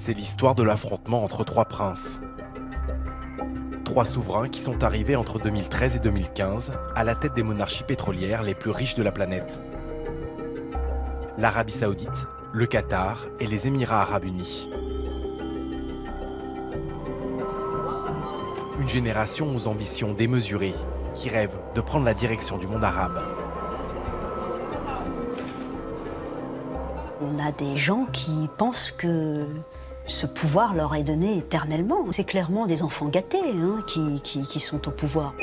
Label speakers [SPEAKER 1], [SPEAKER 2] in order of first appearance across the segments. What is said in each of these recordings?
[SPEAKER 1] C'est l'histoire de l'affrontement entre trois princes. Trois souverains qui sont arrivés entre 2013 et 2015 à la tête des monarchies pétrolières les plus riches de la planète. L'Arabie Saoudite, le Qatar et les Émirats Arabes Unis. Une génération aux ambitions démesurées, qui rêve de prendre la direction du monde arabe.
[SPEAKER 2] On a des gens qui pensent que ce pouvoir leur est donné éternellement. C'est clairement des enfants gâtés qui sont au pouvoir.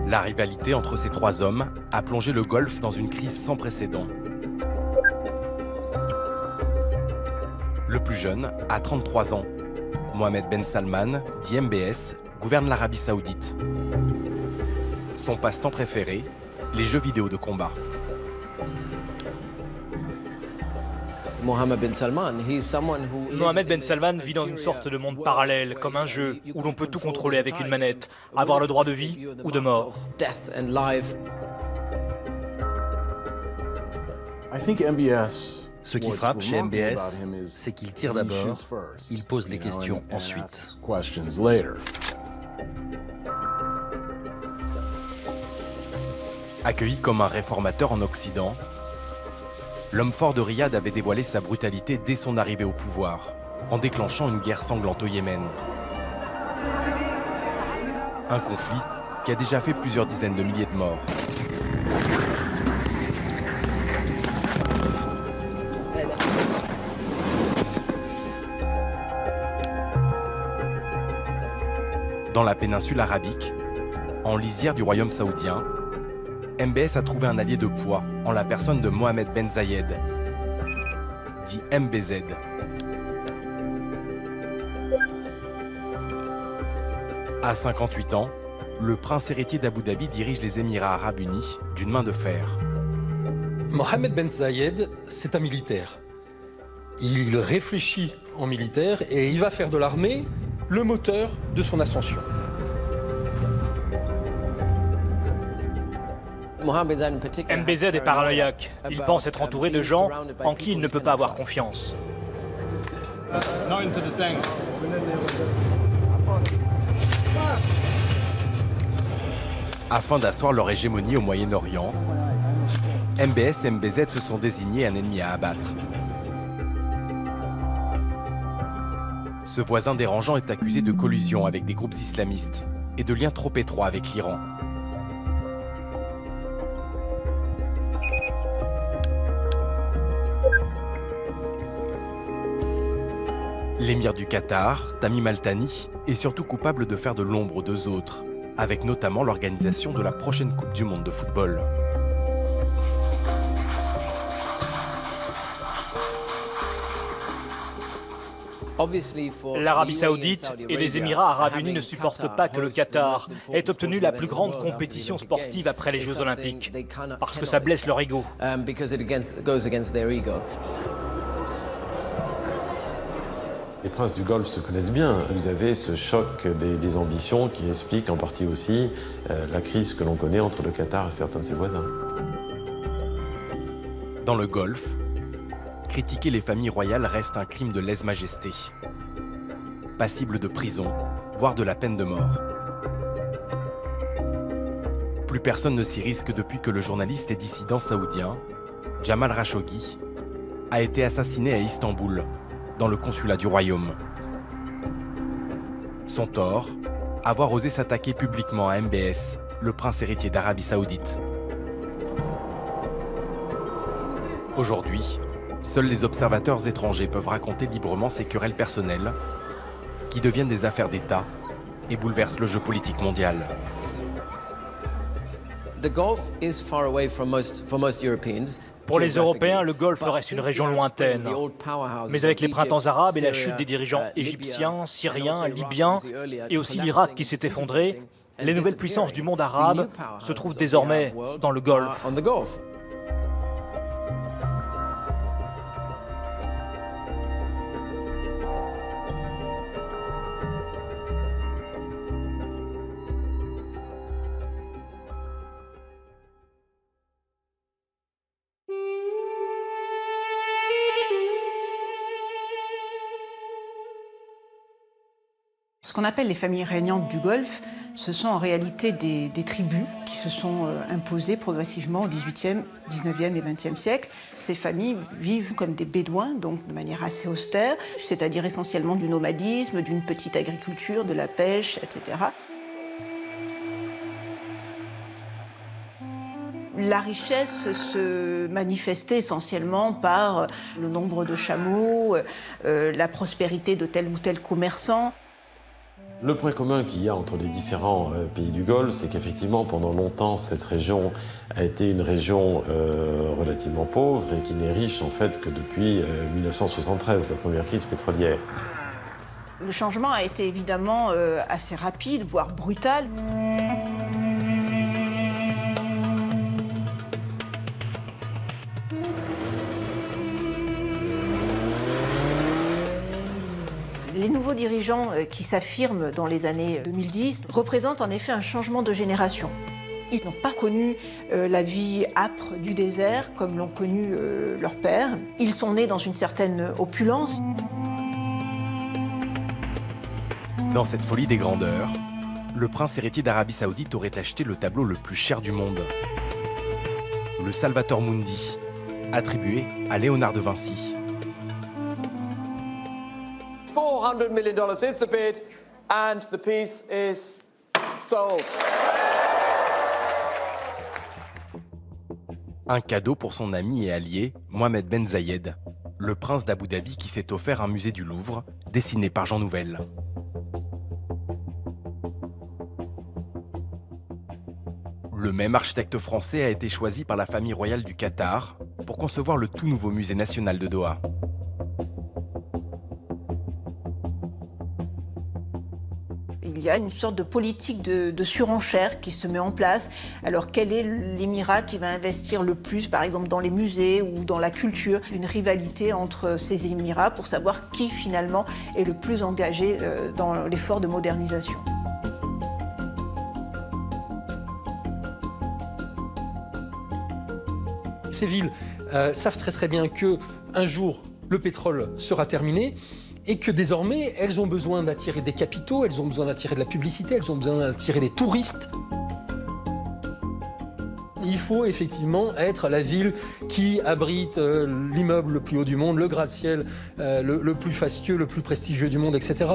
[SPEAKER 1] La rivalité entre ces trois hommes a plongé le Golfe dans une crise sans précédent. Le plus jeune a 33 ans. Mohammed Ben Salman, dit MBS, gouverne l'Arabie Saoudite. Son passe-temps préféré, les jeux vidéo de combat.
[SPEAKER 3] Mohammed Ben Salman vit dans une sorte de monde parallèle, comme un jeu, où l'on peut tout contrôler avec une manette, avoir le droit de vie ou de mort.
[SPEAKER 4] Ce qui frappe chez MBS, c'est qu'il tire d'abord, il pose les questions ensuite.
[SPEAKER 1] Accueilli comme un réformateur en Occident, l'homme fort de Riyad avait dévoilé sa brutalité dès son arrivée au pouvoir, en déclenchant une guerre sanglante au Yémen. Un conflit qui a déjà fait plusieurs dizaines de milliers de morts. Dans la péninsule arabique, en lisière du royaume saoudien, MBS a trouvé un allié de poids en la personne de Mohammed Ben Zayed, dit MBZ. À 58 ans, le prince héritier d'Abu Dhabi dirige les Émirats Arabes Unis d'une main de fer.
[SPEAKER 5] Mohammed Ben Zayed, c'est un militaire. Il réfléchit en militaire et il va faire de l'armée le moteur de son ascension.
[SPEAKER 3] MBZ est paranoïaque. Il pense être entouré de gens en qui il ne peut pas avoir confiance.
[SPEAKER 1] Afin d'asseoir leur hégémonie au Moyen-Orient, MBS et MBZ se sont désignés un ennemi à abattre. Ce voisin dérangeant est accusé de collusion avec des groupes islamistes et de liens trop étroits avec l'Iran. L'émir du Qatar, Tamim Al-Thani, est surtout coupable de faire de l'ombre aux deux autres, avec notamment l'organisation de la prochaine Coupe du Monde de football.
[SPEAKER 3] L'Arabie Saoudite et les Émirats Arabes Unis ne supportent pas que le Qatar ait obtenu la plus grande compétition sportive après les Jeux Olympiques, parce que ça blesse leur ego.
[SPEAKER 6] Les princes du Golfe se connaissent bien. Vous avez ce choc des ambitions qui explique en partie aussi la crise que l'on connaît entre le Qatar et certains de ses voisins.
[SPEAKER 1] Dans le Golfe, critiquer les familles royales reste un crime de lèse-majesté, passible de prison, voire de la peine de mort. Plus personne ne s'y risque depuis que le journaliste et dissident saoudien, Jamal Khashoggi, a été assassiné à Istanbul, dans le consulat du royaume. Son tort, avoir osé s'attaquer publiquement à MBS, le prince héritier d'Arabie Saoudite. Aujourd'hui, seuls les observateurs étrangers peuvent raconter librement ces querelles personnelles qui deviennent des affaires d'État et bouleversent le jeu politique mondial.
[SPEAKER 3] Pour les Européens, le Golfe reste une région lointaine. Mais avec les printemps arabes et la chute des dirigeants égyptiens, syriens, libyens et aussi l'Irak qui s'est effondré, les nouvelles puissances du monde arabe se trouvent désormais dans le Golfe.
[SPEAKER 7] Ce qu'on appelle les familles régnantes du Golfe, ce sont en réalité des tribus qui se sont imposées progressivement au XVIIIe, XIXe et XXe siècle. Ces familles vivent comme des bédouins, donc de manière assez austère, c'est-à-dire essentiellement du nomadisme, d'une petite agriculture, de la pêche, etc. La richesse se manifestait essentiellement par le nombre de chameaux, la prospérité de tel ou tel commerçant.
[SPEAKER 6] Le point commun qu'il y a entre les différents pays du Golfe, c'est qu'effectivement, pendant longtemps, cette région a été une région relativement pauvre et qui n'est riche en fait que depuis 1973, la première crise pétrolière.
[SPEAKER 7] Le changement a été évidemment assez rapide, voire brutal. Les nouveaux dirigeants qui s'affirment dans les années 2010 représentent en effet un changement de génération. Ils n'ont pas connu la vie âpre du désert comme l'ont connu leurs pères. Ils sont nés dans une certaine opulence.
[SPEAKER 1] Dans cette folie des grandeurs, le prince héritier d'Arabie Saoudite aurait acheté le tableau le plus cher du monde. Le Salvator Mundi, attribué à Léonard de Vinci.
[SPEAKER 8] $400 million is the bid, and the piece is sold.
[SPEAKER 1] Un cadeau pour son ami et allié, Mohamed Ben Zayed, le prince d'Abu Dhabi qui s'est offert un musée du Louvre, dessiné par Jean Nouvel. Le même architecte français a été choisi par la famille royale du Qatar pour concevoir le tout nouveau musée national de Doha.
[SPEAKER 7] Il y a une sorte de politique de surenchère qui se met en place. Alors quel est l'émirat qui va investir le plus, par exemple dans les musées ou dans la culture? Une rivalité entre ces émirats pour savoir qui finalement est le plus engagé dans l'effort de modernisation.
[SPEAKER 5] Ces villes savent très bien qu'un jour, le pétrole sera terminé et que désormais, elles ont besoin d'attirer des capitaux, elles ont besoin d'attirer de la publicité, elles ont besoin d'attirer des touristes. Il faut effectivement être la ville qui abrite l'immeuble le plus haut du monde, le gratte-ciel le plus fastueux, le plus prestigieux du monde, etc.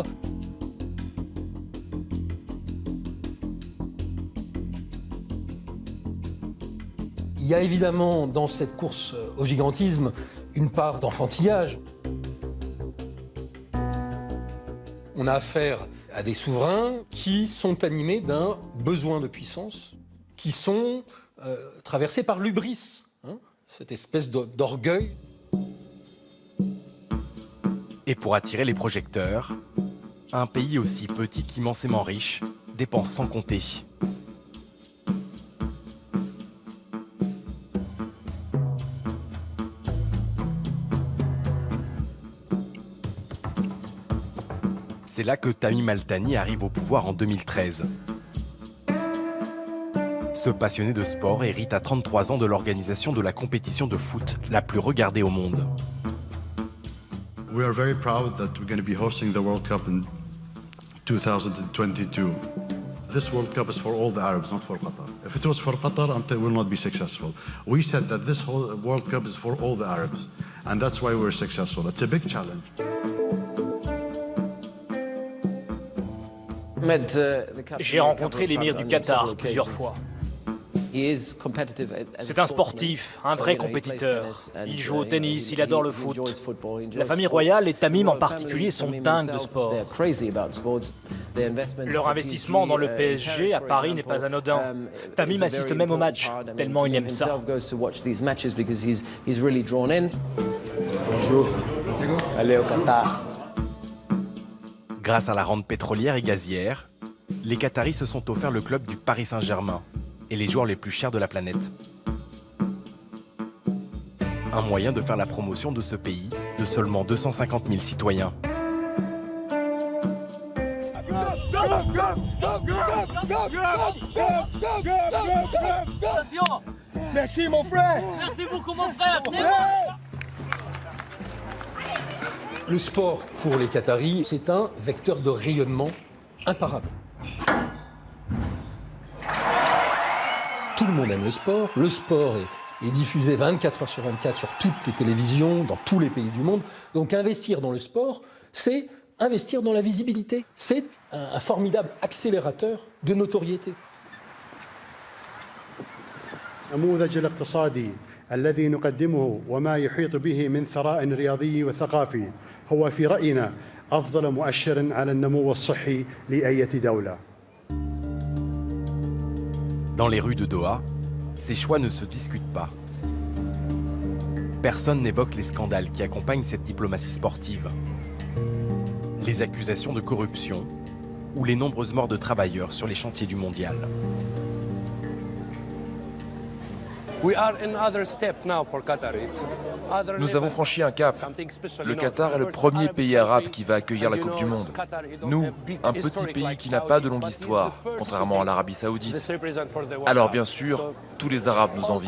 [SPEAKER 5] Il y a évidemment dans cette course au gigantisme une part d'enfantillage. On a affaire à des souverains qui sont animés d'un besoin de puissance, qui sont traversés par l'hubris, cette espèce d'orgueil.
[SPEAKER 1] Et pour attirer les projecteurs, un pays aussi petit qu'immensément riche dépense sans compter. C'est là que Tamim Al-Thani arrive au pouvoir en 2013. Ce passionné de sport hérite à 33 ans de l'organisation de la compétition de foot la plus regardée au monde.
[SPEAKER 9] We are very proud that we're going to be hosting the World Cup in 2022. This World Cup is for all the Arabs, not for Qatar. If it was for Qatar, it will not be successful. We said that this whole World Cup is for all the Arabs, and that's why we're successful. It's a big challenge.
[SPEAKER 3] J'ai rencontré l'émir du Qatar plusieurs fois. C'est un sportif, un vrai compétiteur. Il joue au tennis, il adore le foot. La famille royale et Tamim en particulier sont dingues de sport. Leur investissement dans le PSG à Paris n'est pas anodin. Tamim assiste même au match, tellement il aime ça.
[SPEAKER 10] Bonjour, allez au Qatar.
[SPEAKER 1] Grâce à la rente pétrolière et gazière, les Qataris se sont offerts le club du Paris Saint-Germain et les joueurs les plus chers de la planète. Un moyen de faire la promotion de ce pays de seulement 250 000 citoyens.
[SPEAKER 11] Merci mon frère.
[SPEAKER 12] Merci beaucoup mon frère.
[SPEAKER 5] Le sport pour les Qataris, c'est un vecteur de rayonnement imparable. Tout le monde aime le sport. Le sport est diffusé 24 heures sur 24 sur toutes les télévisions, dans tous les pays du monde. Donc investir dans le sport, c'est investir dans la visibilité. C'est un formidable accélérateur de notoriété.
[SPEAKER 9] النموذج الاقتصادي الذي نقدمه وما يحيط به من ثراء رياضي وثقافي هو في رأينا أفضل مؤشر على النمو الصحي لأية دولة.
[SPEAKER 1] Dans les rues de Doha, ces choix ne se discutent pas. Personne n'évoque les scandales qui accompagnent cette diplomatie sportive. Les accusations de corruption ou les nombreuses morts de travailleurs sur les chantiers du mondial.
[SPEAKER 12] Nous avons franchi un cap. Le Qatar est le premier pays arabe qui va accueillir la Coupe du Monde. Nous, un petit pays qui n'a pas de longue histoire, contrairement à l'Arabie Saoudite. Alors bien sûr, tous les Arabes nous envient.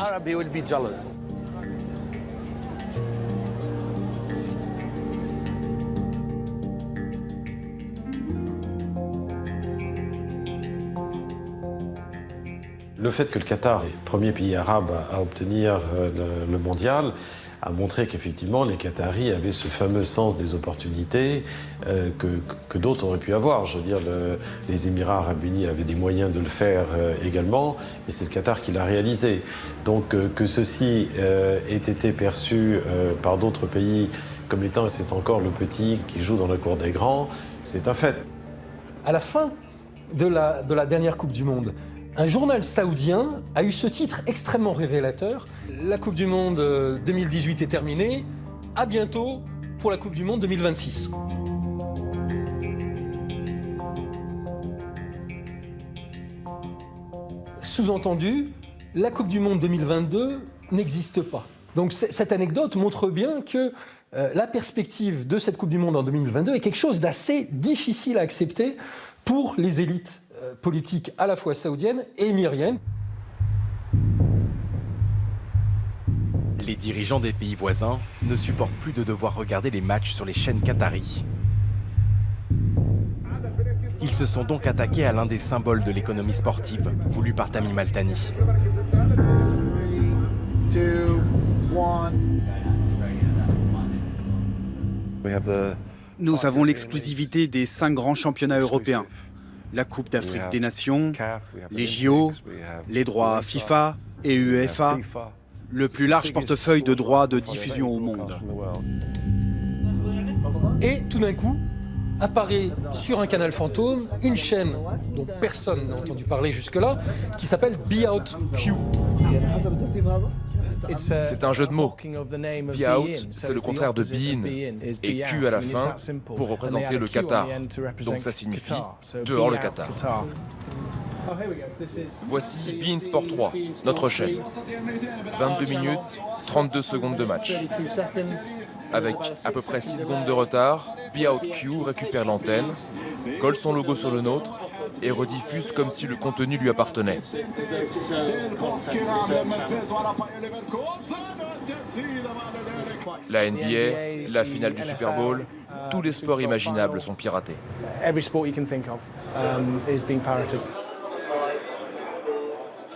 [SPEAKER 6] Le fait que le Qatar est le premier pays arabe à obtenir le mondial a montré qu'effectivement les Qataris avaient ce fameux sens des opportunités que d'autres auraient pu avoir. Je veux dire, les Émirats arabes unis avaient des moyens de le faire également, mais c'est le Qatar qui l'a réalisé. Donc que ceci ait été perçu par d'autres pays comme étant c'est encore le petit qui joue dans la cour des grands, c'est un fait.
[SPEAKER 5] À la fin de la dernière Coupe du Monde, un journal saoudien a eu ce titre extrêmement révélateur. La Coupe du Monde 2018 est terminée. À bientôt pour la Coupe du Monde 2026. Sous-entendu, la Coupe du Monde 2022 n'existe pas. Donc cette anecdote montre bien que la perspective de cette Coupe du Monde en 2022 est quelque chose d'assez difficile à accepter pour les élites politiques à la fois saoudiennes et émiriennes.
[SPEAKER 1] Les dirigeants des pays voisins ne supportent plus de devoir regarder les matchs sur les chaînes qataries. Ils se sont donc attaqués à l'un des symboles de l'économie sportive, voulu par Tamim Al-Thani.
[SPEAKER 13] Nous avons l'exclusivité des 5 grands championnats européens. La Coupe d'Afrique des Nations, les JO, les droits FIFA et UEFA, le plus large portefeuille de droits de diffusion au monde.
[SPEAKER 5] Et tout d'un coup, apparaît sur un canal fantôme une chaîne dont personne n'a entendu parler jusque-là, qui s'appelle Be Out Q.
[SPEAKER 12] C'est un jeu de mots. Be Out, c'est le contraire de Be In, et Q à la fin pour représenter le Qatar. Donc ça signifie dehors le Qatar. Voici Be In Sport 3, notre chaîne. 22 minutes, 32 secondes de match. Avec à peu près 6 secondes de retard, Be Out Q récupère l'antenne, colle son logo sur le nôtre et rediffuse comme si le contenu lui appartenait. La NBA, la finale du Super Bowl, tous les sports imaginables sont piratés.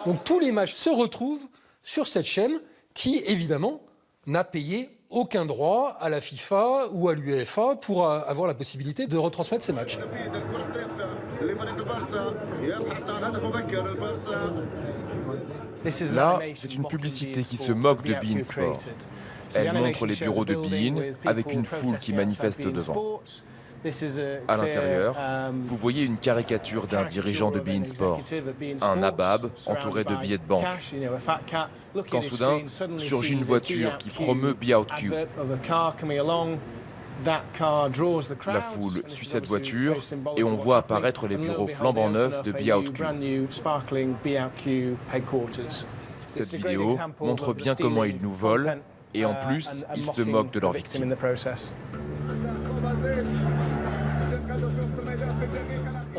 [SPEAKER 5] Donc tous les matchs se retrouvent sur cette chaîne qui, évidemment, n'a payé aucun droit à la FIFA ou à l'UEFA pour avoir la possibilité de retransmettre ces matchs.
[SPEAKER 12] Là, c'est une publicité qui se moque de Be In Sport. Elle montre les bureaux de Be In avec une foule qui manifeste devant. À l'intérieur, vous voyez une caricature d'un dirigeant de Be In Sport, un nabab entouré de billets de banque. Quand soudain, surgit une voiture qui promeut Be Out Q. La foule suit cette voiture et on voit apparaître les bureaux flambant neufs de Be Out Q. Cette vidéo montre bien comment ils nous volent et en plus, ils se moquent de leurs victimes.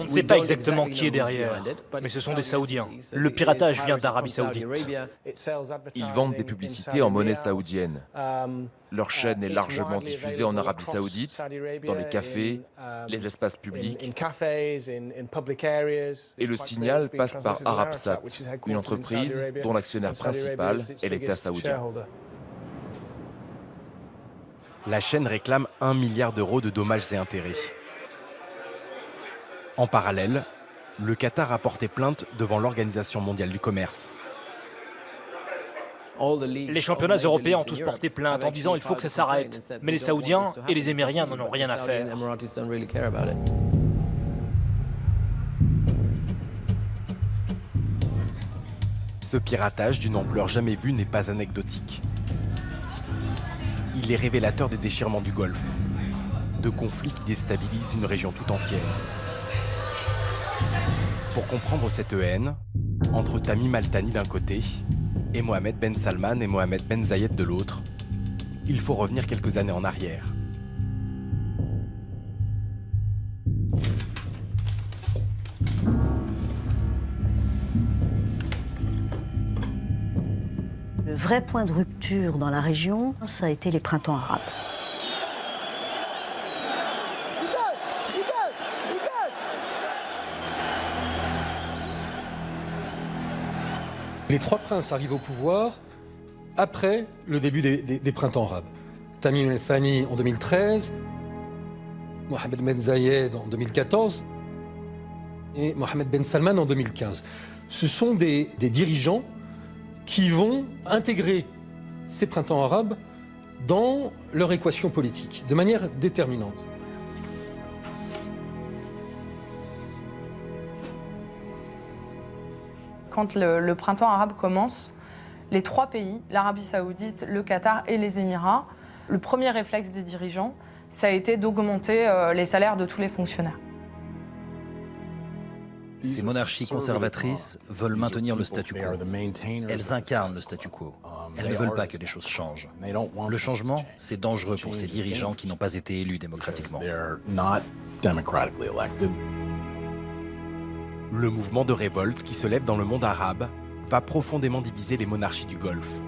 [SPEAKER 3] ne sait pas exactement qui est derrière, mais ce sont des Saoudiens. Le piratage vient d'Arabie Saoudite.
[SPEAKER 12] Ils vendent des publicités en monnaie saoudienne. Leur chaîne est largement diffusée en Arabie Saoudite, dans les cafés, les espaces publics. Et le signal passe par Arabsat, une entreprise dont l'actionnaire principal est l'État saoudien.
[SPEAKER 1] La chaîne réclame 1 milliard d'euros de dommages et intérêts. En parallèle, le Qatar a porté plainte devant l'Organisation mondiale du commerce.
[SPEAKER 3] Les championnats européens ont tous porté plainte en disant il faut que ça s'arrête. Mais les Saoudiens et les Émiriens n'en ont rien à faire.
[SPEAKER 1] Ce piratage d'une ampleur jamais vue n'est pas anecdotique. Il est révélateur des déchirements du Golfe, de conflits qui déstabilisent une région tout entière. Pour comprendre cette haine, entre Tamim Al-Thani d'un côté et Mohammed Ben Salman et Mohammed Ben Zayed de l'autre, il faut revenir quelques années en arrière.
[SPEAKER 2] Le vrai point de rupture dans la région, ça a été les printemps arabes.
[SPEAKER 5] Les trois princes arrivent au pouvoir après le début des printemps arabes. Tamim Al-Thani en 2013, Mohammed Ben Zayed en 2014 et Mohammed Ben Salman en 2015. Ce sont des dirigeants qui vont intégrer ces printemps arabes dans leur équation politique de manière déterminante.
[SPEAKER 14] Quand le printemps arabe commence, les trois pays, l'Arabie Saoudite, le Qatar et les Émirats, le premier réflexe des dirigeants, ça a été d'augmenter les salaires de tous les fonctionnaires.
[SPEAKER 4] Ces monarchies conservatrices veulent maintenir le statu quo. Elles incarnent le statu quo. Elles ne veulent pas que les choses changent. Le changement, c'est dangereux pour ces dirigeants qui n'ont pas été élus démocratiquement.
[SPEAKER 1] Le mouvement de révolte qui se lève dans le monde arabe va profondément diviser les monarchies du Golfe,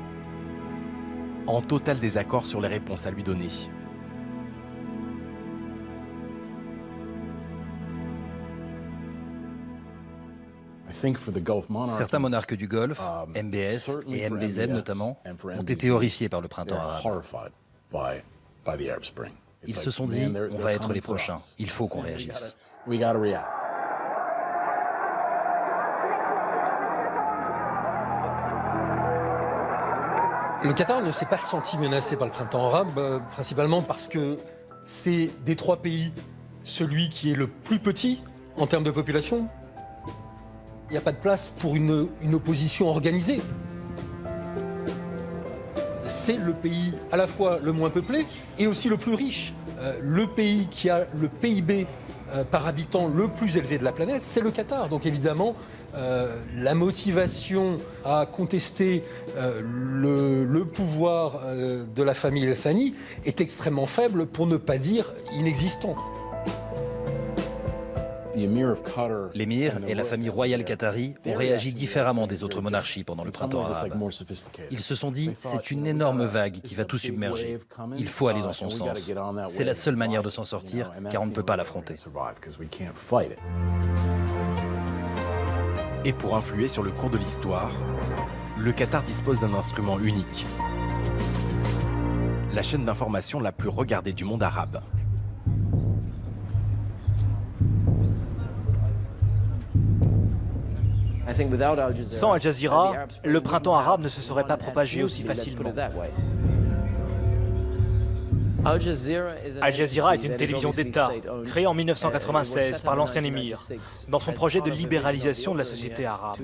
[SPEAKER 1] en total désaccord sur les réponses à lui donner.
[SPEAKER 4] Certains monarques du Golfe, MBS et MBZ notamment, ont été horrifiés par le printemps arabe. Ils se sont dit, on va être les prochains, il faut qu'on réagisse.
[SPEAKER 5] Le Qatar ne s'est pas senti menacé par le printemps arabe, principalement parce que c'est des trois pays celui qui est le plus petit en termes de population. Il n'y a pas de place pour une opposition organisée. C'est le pays à la fois le moins peuplé et aussi le plus riche. Le pays qui a le PIB par habitant le plus élevé de la planète, c'est le Qatar. Donc évidemment, la motivation à contester le pouvoir de la famille Al-Thani est extrêmement faible, pour ne pas dire inexistante.
[SPEAKER 4] L'émir et la famille royale qatari ont réagi différemment des autres monarchies pendant le printemps arabe. Ils se sont dit, c'est une énorme vague qui va tout submerger. Il faut aller dans son sens. C'est la seule manière de s'en sortir, car on ne peut pas l'affronter.
[SPEAKER 1] Et pour influer sur le cours de l'histoire, le Qatar dispose d'un instrument unique. La chaîne d'information la plus regardée du monde arabe.
[SPEAKER 3] Sans Al Jazeera, le printemps arabe ne se serait pas propagé aussi facilement. Al Jazeera est une télévision d'État, créée en 1996 par l'ancien émir, dans son projet de libéralisation de la société arabe.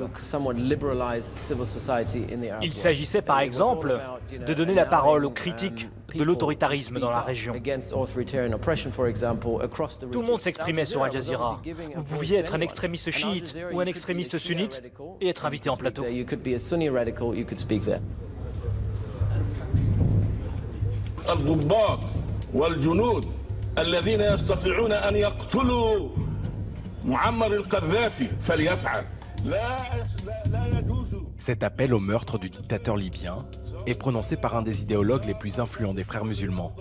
[SPEAKER 3] Il s'agissait par exemple de donner la parole aux critiques de l'autoritarisme dans la région. Tout le monde s'exprimait sur Al Jazeera. Vous pouviez être un extrémiste chiite ou un extrémiste sunnite et être invité en plateau.
[SPEAKER 15] الضباط والجنود الذين يستطيعون أن يقتلوا
[SPEAKER 1] Cet appel au meurtre du dictateur libyen est prononcé par un des idéologues les plus influents des frères musulmans,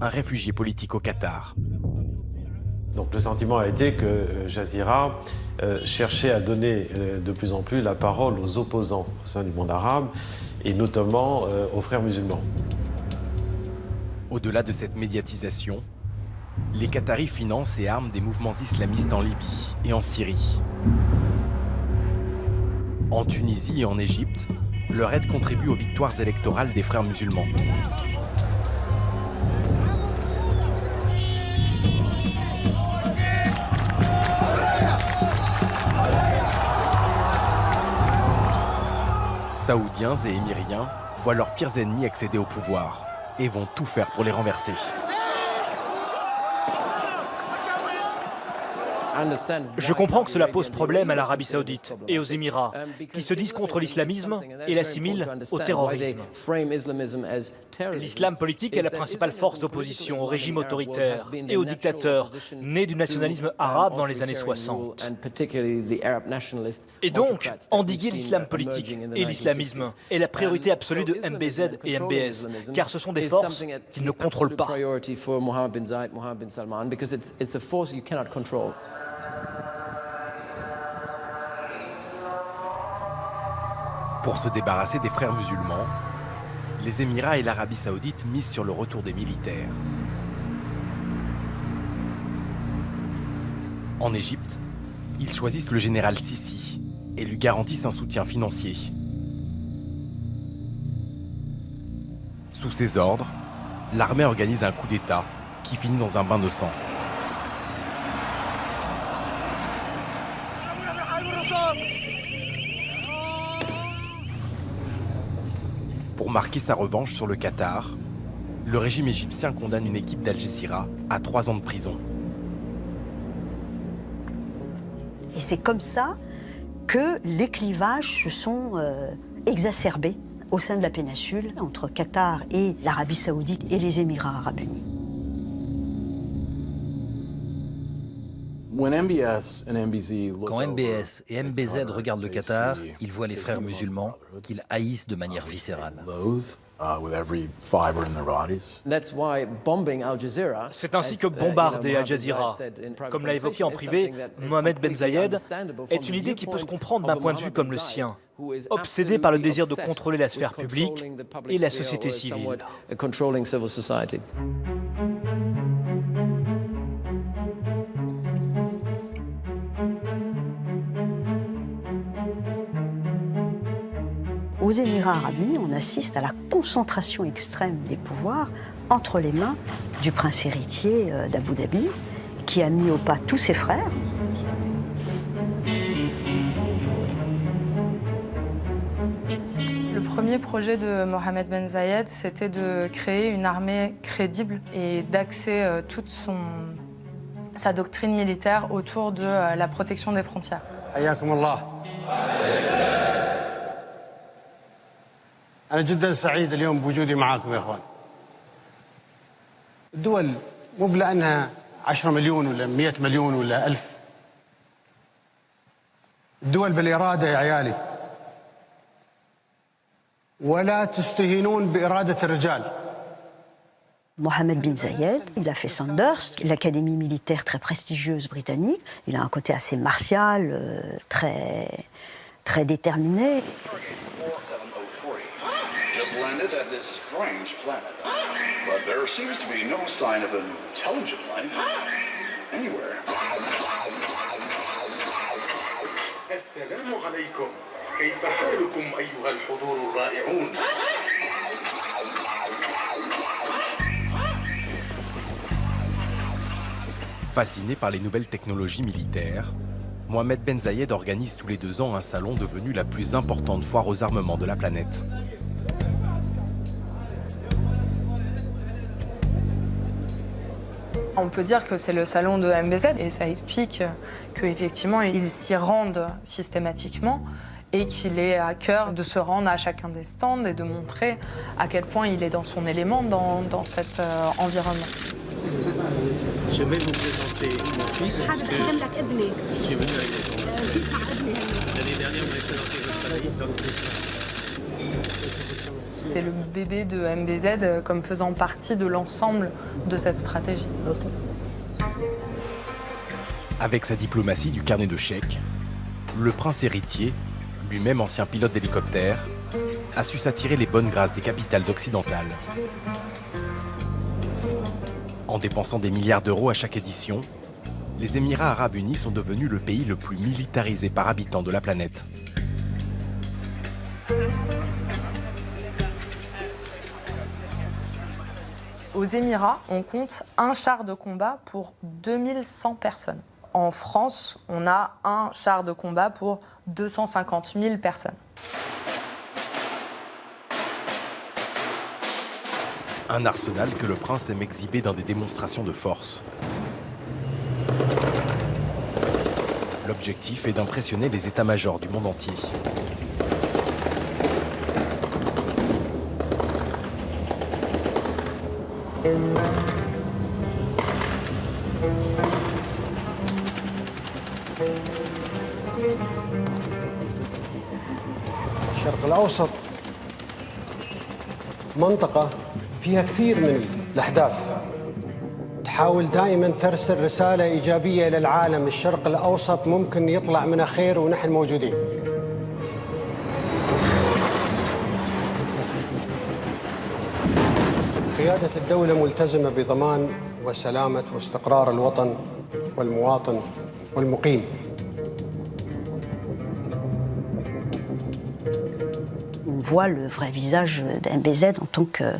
[SPEAKER 1] un réfugié politique au Qatar.
[SPEAKER 6] Donc le sentiment a été que Jazeera cherchait à donner de plus en plus la parole aux opposants au sein du monde arabe, et notamment aux frères musulmans.
[SPEAKER 1] Au-delà de cette médiatisation, les Qataris financent et arment des mouvements islamistes en Libye et en Syrie. En Tunisie et en Égypte, leur aide contribue aux victoires électorales des frères musulmans. Saoudiens et Émiriens voient leurs pires ennemis accéder au pouvoir et vont tout faire pour les renverser.
[SPEAKER 3] Je comprends que cela pose problème à l'Arabie Saoudite et aux Émirats, qui se disent contre l'islamisme et l'assimilent au terrorisme. L'islam politique est la principale force d'opposition au régime autoritaire et aux dictateurs nés du nationalisme arabe dans les années 60. Et donc, endiguer l'islam politique et l'islamisme est la priorité absolue de MBZ et MBS, car ce sont des forces qu'ils ne contrôlent pas.
[SPEAKER 1] Pour se débarrasser des frères musulmans, les Émirats et l'Arabie Saoudite misent sur le retour des militaires. En Égypte, ils choisissent le général Sissi et lui garantissent un soutien financier. Sous ses ordres, l'armée organise un coup d'État qui finit dans un bain de sang. Pour marquer sa revanche sur le Qatar, le régime égyptien condamne une équipe d'Al Jazeera à 3 ans de prison.
[SPEAKER 2] Et c'est comme ça que les clivages se sont exacerbés au sein de la péninsule, entre Qatar et l'Arabie Saoudite et les Émirats Arabes Unis.
[SPEAKER 4] Quand MBS et MBZ regardent le Qatar, ils voient les frères musulmans qu'ils haïssent de manière viscérale.
[SPEAKER 3] C'est ainsi que bombarder Al Jazeera, comme l'a évoqué en privé Mohamed Ben Zayed, est une idée qui peut se comprendre d'un point de vue comme le sien, obsédé par le désir de contrôler la sphère publique et la société civile.
[SPEAKER 2] Aux Émirats Arabes Unis, on assiste à la concentration extrême des pouvoirs entre les mains du prince héritier d'Abu Dhabi, qui a mis au pas tous ses frères.
[SPEAKER 14] Le premier projet de Mohamed Ben Zayed, c'était de créer une armée crédible et d'axer toute sa doctrine militaire autour de la protection des frontières.
[SPEAKER 15] أنا جدا سعيد اليوم بوجودي معاكم يا إخوان. الدول مو بلأنها 10 مليون ولا 100 مليون ولا 1000. الدول بالإرادة يا عيالي. ولا تستهينون بإرادة الرجال.
[SPEAKER 2] Mohamed Ben Zayed, il a fait Sandhurst, l'académie militaire très prestigieuse britannique. Il a un côté assez martial, très déterminé.
[SPEAKER 16] Just landed at this strange planet. But there seems to be no sign of an intelligent life anywhere.
[SPEAKER 17] السلام عليكم. كيف حالكم أيها الحضور الرائعون؟
[SPEAKER 1] Fasciné par les nouvelles technologies militaires, Mohamed Ben Zayed organise tous les 2 ans un salon devenu la plus importante foire aux armements de la planète.
[SPEAKER 14] On peut dire que c'est le salon de MBZ et ça explique qu'effectivement ils s'y rendent systématiquement et qu'il est à cœur de se rendre à chacun des stands et de montrer à quel point il est dans son élément dans cet environnement.
[SPEAKER 10] Je vais vous présenter mon fils. Parce que je suis venu avec des enfants. L'année dernière, on m'a présenté votre famille.
[SPEAKER 14] C'est le bébé de MBZ comme faisant partie de l'ensemble de cette stratégie.
[SPEAKER 1] Avec sa diplomatie du carnet de chèques, le prince héritier, lui-même ancien pilote d'hélicoptère, a su s'attirer les bonnes grâces des capitales occidentales. En dépensant des milliards d'euros à chaque édition, les Émirats arabes unis sont devenus le pays le plus militarisé par habitant de la planète.
[SPEAKER 14] Aux Émirats, on compte un char de combat pour 2100 personnes. En France, on a un char de combat pour 250 000 personnes.
[SPEAKER 1] Un arsenal que le prince aime exhiber dans des démonstrations de force. L'objectif est d'impressionner les états-majors du monde entier.
[SPEAKER 15] الشرق الأوسط منطقة فيها كثير من الأحداث تحاول دائما ترسل رسالة إيجابية للعالم. الشرق الأوسط ممكن يطلع منها خير ونحن موجودين. قيادة الدولة ملتزمة بضمان وسلامة واستقرار الوطن والمواطن والمقيم.
[SPEAKER 2] On voit le vrai visage d'MBZ en tant que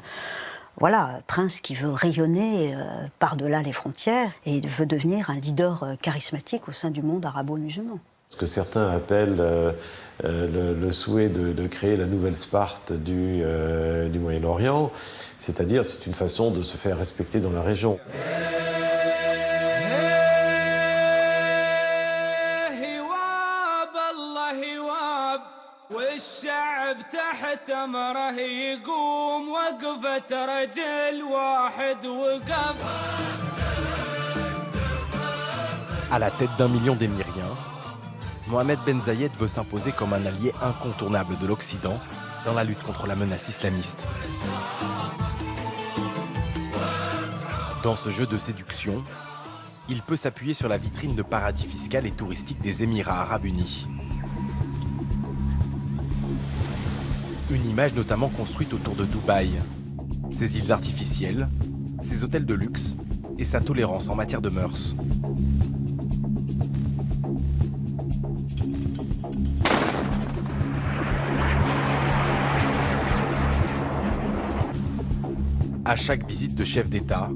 [SPEAKER 2] prince qui veut rayonner par-delà les frontières et veut devenir un leader charismatique au sein du monde arabo-musulman.
[SPEAKER 6] Ce que certains appellent le souhait de créer la nouvelle Sparte du Moyen-Orient, c'est-à-dire c'est une façon de se faire respecter dans la région.
[SPEAKER 1] À la tête d'1 million d'Émiriens, Mohamed Ben Zayed veut s'imposer comme un allié incontournable de l'Occident dans la lutte contre la menace islamiste. Dans ce jeu de séduction, il peut s'appuyer sur la vitrine de paradis fiscal et touristique des Émirats arabes unis. Une image notamment construite autour de Dubaï, ses îles artificielles, ses hôtels de luxe et sa tolérance en matière de mœurs. À chaque visite de chef d'État,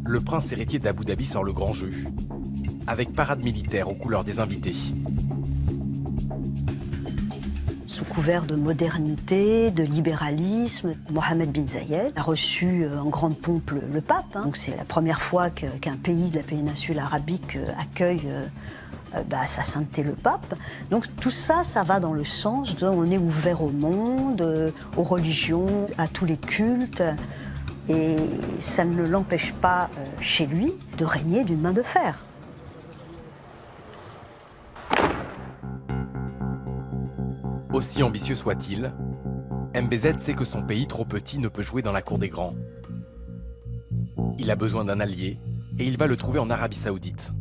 [SPEAKER 1] le prince héritier d'Abu Dhabi sort le grand jeu, avec parade militaire aux couleurs des invités.
[SPEAKER 2] Sous couvert de modernité, de libéralisme, Mohamed Ben Zayed a reçu en grande pompe le pape. Donc c'est la première fois qu'un pays de la péninsule arabique accueille sa sainteté le pape. Donc tout ça, ça va dans le sens de on est ouvert au monde, aux religions, à tous les cultes. Et ça ne l'empêche pas, chez lui, de régner d'une main de fer.
[SPEAKER 1] Aussi ambitieux soit-il, MBZ sait que son pays trop petit ne peut jouer dans la cour des grands. Il a besoin d'un allié, et il va le trouver en Arabie Saoudite.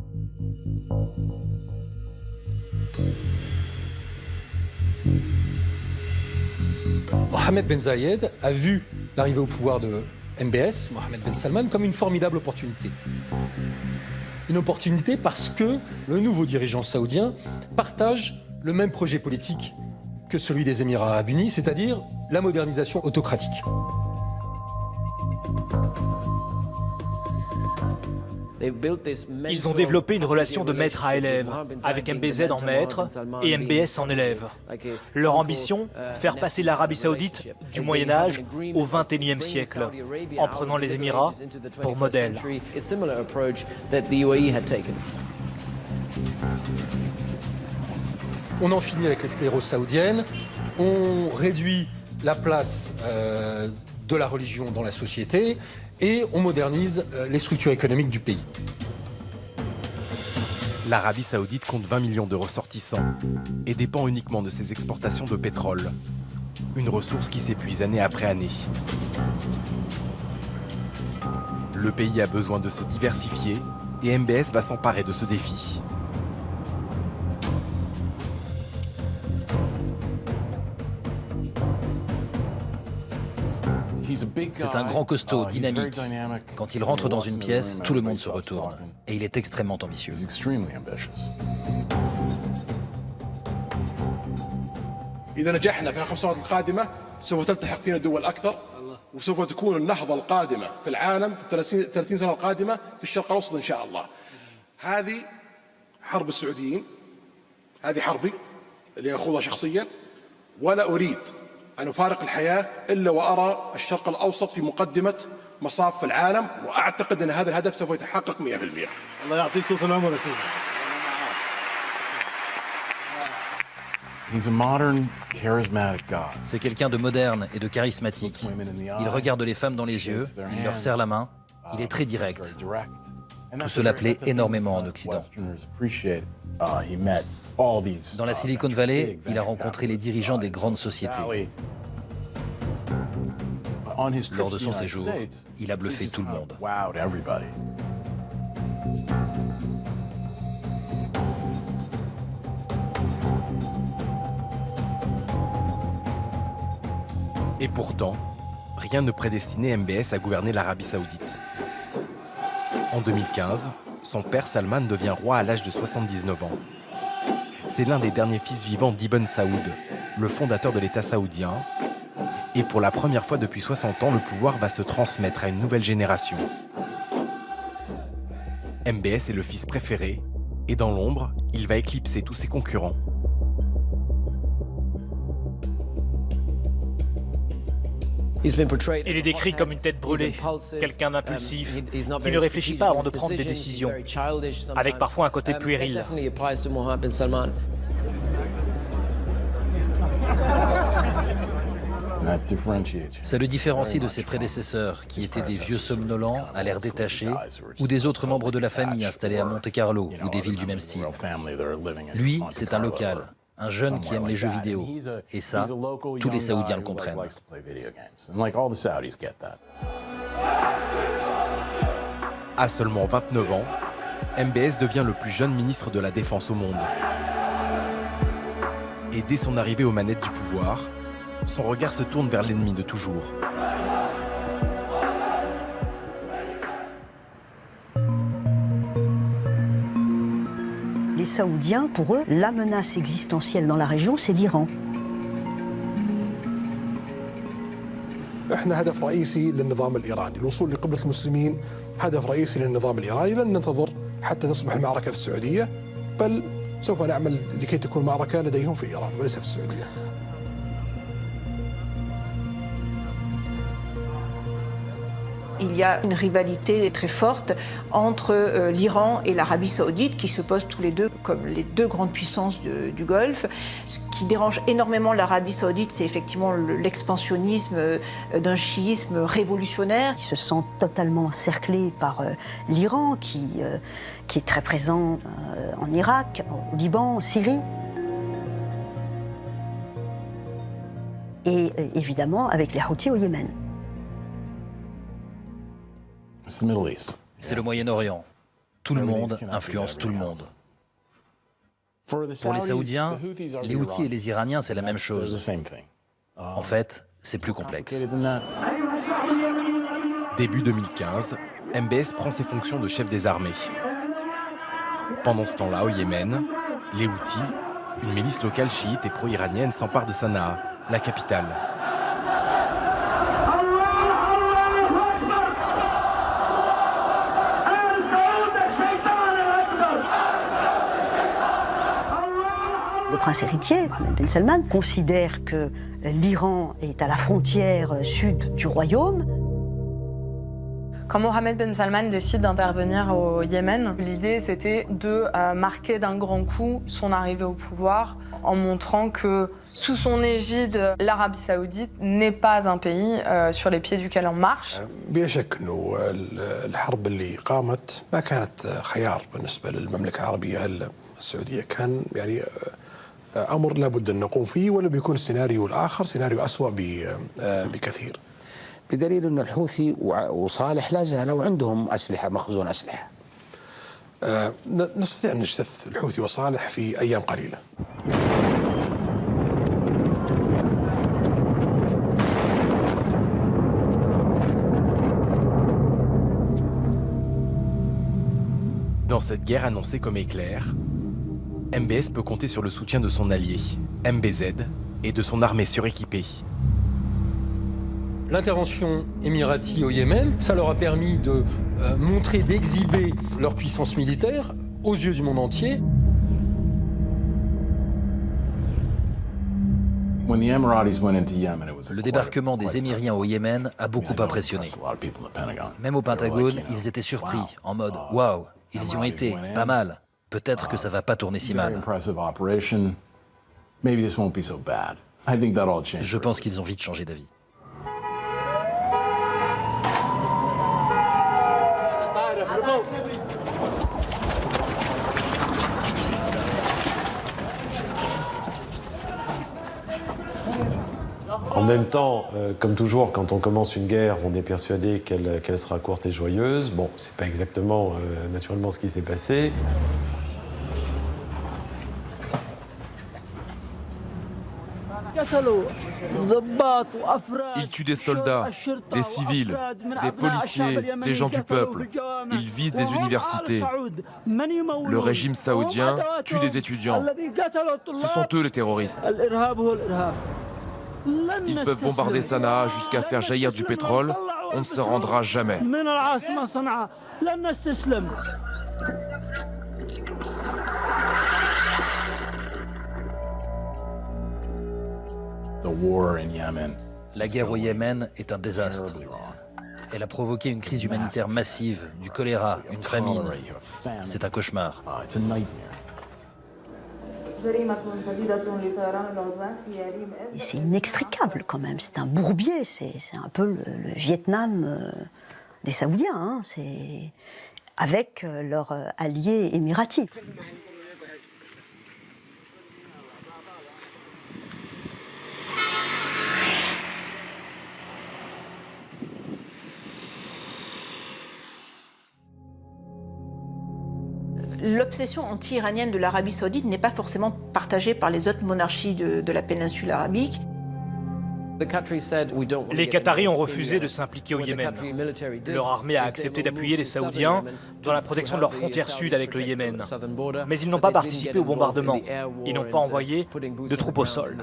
[SPEAKER 5] Mohamed Ben Zayed a vu l'arrivée au pouvoir de MBS, Mohamed Ben Salman, comme une formidable opportunité. Une opportunité parce que le nouveau dirigeant saoudien partage le même projet politique que celui des Émirats arabes unis, c'est-à-dire la modernisation autocratique.
[SPEAKER 3] Ils ont développé une relation de maître à élève, avec MBZ en maître et MBS en élève. Leur ambition, faire passer l'Arabie Saoudite du Moyen-Âge au XXIe siècle, en prenant les Émirats pour modèle.
[SPEAKER 5] On en finit avec les scléroses saoudiennes, on réduit la place de la religion dans la société et on modernise les structures économiques du pays.
[SPEAKER 1] L'Arabie saoudite compte 20 millions de ressortissants et dépend uniquement de ses exportations de pétrole. Une ressource qui s'épuise année après année. Le pays a besoin de se diversifier et MBS va s'emparer de ce défi.
[SPEAKER 4] C'est un grand costaud, dynamique. Quand il rentre dans une pièce, tout le monde se retourne. Et il est extrêmement ambitieux.
[SPEAKER 17] إذا نجحنا في الخمس سنوات القادمة سوف تلتحق فينا دول أكثر وسوف تكون النهضة القادمة في العالم في 30 سنة القادمة في الشرق الأوسط إن شاء الله. هذه حرب السعوديين، هذه حربي اللي أخوضها شخصيا، ولا أريد أن أفارق الحياة إلا وأرى الشرق الأوسط في مقدمة مصاف العالم، وأعتقد أن هذا الهدف سوف يتحقق 100%.
[SPEAKER 11] الله يعطيك طول العمر يا سيدي.
[SPEAKER 4] C'est quelqu'un de moderne et de charismatique. Il regarde les femmes dans les yeux, il leur serre la main, il est très direct. Tout cela plaît énormément en Occident. Dans la Silicon Valley, il a rencontré les dirigeants des grandes sociétés. Lors de son séjour, il a bluffé tout le monde.
[SPEAKER 1] Et pourtant, rien ne prédestinait MBS à gouverner l'Arabie saoudite. En 2015, son père Salman devient roi à l'âge de 79 ans. C'est l'un des derniers fils vivants d'Ibn Saoud, le fondateur de l'État saoudien. Et pour la première fois depuis 60 ans, le pouvoir va se transmettre à une nouvelle génération. MBS est le fils préféré, et dans l'ombre, il va éclipser tous ses concurrents.
[SPEAKER 3] Il est décrit comme une tête brûlée, quelqu'un d'impulsif, qui ne réfléchit pas avant de prendre des décisions, avec parfois un côté puéril.
[SPEAKER 4] Ça le différencie de ses prédécesseurs, qui étaient des vieux somnolents, à l'air détaché, ou des autres membres de la famille installés à Monte-Carlo ou des villes du même style. Lui, c'est un local, un jeune qui aime les jeux vidéo. Et ça, tous les Saoudiens le comprennent.
[SPEAKER 1] À seulement 29 ans, MBS devient le plus jeune ministre de la Défense au monde. Et dès son arrivée aux manettes du pouvoir, son regard se tourne vers l'ennemi de toujours.
[SPEAKER 2] Les Saoudiens, pour eux, la menace existentielle dans la région, c'est l'Iran.
[SPEAKER 17] احنا هدف رئيسي للنظام الايراني، الوصول لقبلة المسلمين هدف رئيسي للنظام الايراني، لن ننتظر حتى تصبح المعركة في السعودية، بل سوف نعمل لكي تكون معركة لديهم في ايران وليس في السعودية.
[SPEAKER 7] Il y a une rivalité très forte entre l'Iran et l'Arabie saoudite qui se posent tous les deux comme les deux grandes puissances du Golfe. Ce qui dérange énormément l'Arabie saoudite, c'est effectivement l'expansionnisme d'un chiisme révolutionnaire.
[SPEAKER 2] Ils se sentent totalement encerclés par l'Iran qui est très présent en Irak, au Liban, en Syrie. Et évidemment avec les Houthis au Yémen.
[SPEAKER 4] C'est le Moyen-Orient. Tout le monde influence tout le monde. Pour les Saoudiens, les Houthis et les Iraniens, c'est la même chose. En fait, c'est plus complexe.
[SPEAKER 1] Début 2015, MBS prend ses fonctions de chef des armées. Pendant ce temps-là, au Yémen, les Houthis, une milice locale chiite et pro-iranienne, s'emparent de Sanaa, la capitale.
[SPEAKER 2] Le prince héritier, Mohammed Ben Salman, considère que l'Iran est à la frontière sud du royaume.
[SPEAKER 14] Quand Mohammed Ben Salman décide d'intervenir au Yémen, l'idée c'était de marquer d'un grand coup son arrivée au pouvoir en montrant que Sous son égide, l'Arabie Saoudite n'est pas un pays sur les pieds duquel on marche.
[SPEAKER 17] بلا شك انه الحرب اللي قامت ما كانت خيار بالنسبه للمملكه العربيه السعوديه، كان يعني امر لابد ان نقوم فيه، ولا بيكون السيناريو الاخر سيناريو اسوء بكثير.
[SPEAKER 18] بدليل أن الحوثي وصالح لا زالوا عندهم أسلحة، مخزون أسلحة.
[SPEAKER 17] نستطيع أن نجتث الحوثي وصالح في أيام قليلة.
[SPEAKER 1] Dans cette guerre annoncée comme éclair, MBS peut compter sur le soutien de son allié, MBZ, et de son armée suréquipée.
[SPEAKER 5] L'intervention émiratie au Yémen, ça leur a permis de montrer, d'exhiber leur puissance militaire aux yeux du monde entier.
[SPEAKER 4] Le débarquement des Émiriens au Yémen a beaucoup impressionné. Même au Pentagone, ils étaient surpris, en mode « Waouh, ils y ont été, pas mal. Peut-être que ça va pas tourner si mal. » Je pense qu'ils ont vite changé d'avis.
[SPEAKER 6] En même temps, comme toujours, quand on commence une guerre, on est persuadé qu'elle sera courte et joyeuse. Bon, c'est pas exactement, naturellement, ce qui s'est passé.
[SPEAKER 12] Ils tuent des soldats, des civils, des policiers, des gens du peuple. Ils visent des universités. Le régime saoudien tue des étudiants. Ce sont eux les terroristes. Ils peuvent bombarder Sanaa jusqu'à faire jaillir du pétrole. On ne se rendra jamais.
[SPEAKER 4] La guerre au Yémen est un désastre. Elle a provoqué une crise humanitaire massive, du choléra, une famine. C'est un cauchemar.
[SPEAKER 2] C'est inextricable quand même, c'est un bourbier, c'est un peu le Vietnam des Saoudiens, hein. C'est avec leur allié émirati.
[SPEAKER 7] L'obsession anti-iranienne de l'Arabie saoudite n'est pas forcément partagée par les autres monarchies de la péninsule arabique.
[SPEAKER 3] Les Qataris ont refusé de s'impliquer au Yémen. Leur armée a accepté d'appuyer les Saoudiens dans la protection de leur frontière sud avec le Yémen. Mais ils n'ont pas participé au bombardement. Ils n'ont pas envoyé de troupes au sol.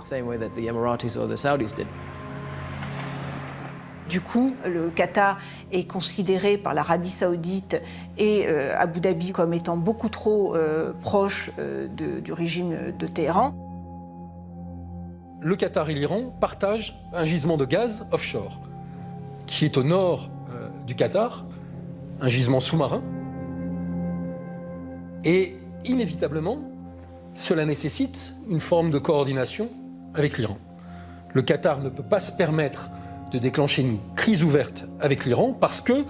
[SPEAKER 7] Du coup, le Qatar est considéré par l'Arabie saoudite et Abu Dhabi comme étant beaucoup trop proche du régime de Téhéran.
[SPEAKER 5] Le Qatar et l'Iran partagent un gisement de gaz offshore qui est au nord du Qatar, un gisement sous-marin. Et inévitablement, cela nécessite une forme de coordination avec l'Iran. Le Qatar ne peut pas se permettre de déclencher une crise ouverte avec l'Iran parce que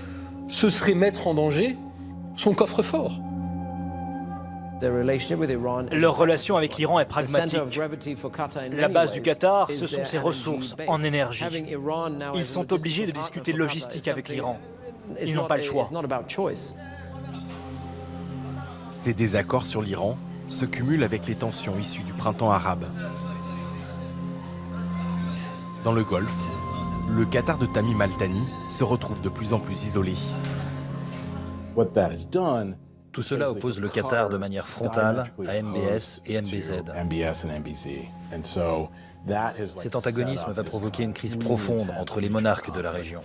[SPEAKER 5] ce serait mettre en danger son coffre-fort.
[SPEAKER 3] Leur relation avec l'Iran est pragmatique. La base du Qatar, ce sont ses ressources en énergie. Ils sont obligés de discuter logistique avec l'Iran. Ils n'ont pas le choix.
[SPEAKER 1] Ces désaccords sur l'Iran se cumulent avec les tensions issues du printemps arabe. Dans le Golfe, le Qatar de Tamim Al-Thani se retrouve de plus en plus isolé.
[SPEAKER 4] Tout cela oppose le Qatar de manière frontale à MBS et MBZ. Cet antagonisme va provoquer une crise profonde entre les monarques de la région.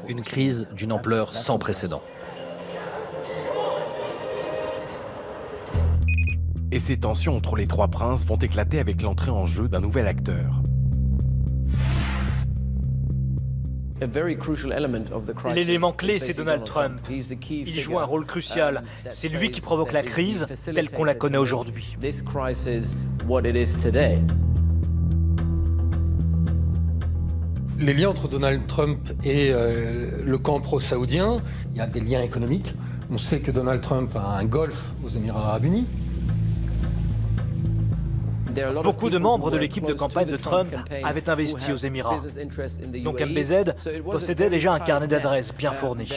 [SPEAKER 4] Une crise d'une ampleur sans précédent.
[SPEAKER 1] Et ces tensions entre les trois princes vont éclater avec l'entrée en jeu d'un nouvel acteur.
[SPEAKER 3] L'élément clé, c'est Donald Trump. Il joue un rôle crucial. C'est lui qui provoque la crise telle qu'on la connaît aujourd'hui.
[SPEAKER 5] Les liens entre Donald Trump et le camp pro-saoudien, il y a des liens économiques. On sait que Donald Trump a un golf aux Émirats Arabes Unis.
[SPEAKER 3] Beaucoup de membres de l'équipe de campagne de Trump avaient investi aux Émirats. Donc MBZ possédait déjà un carnet d'adresses bien fourni.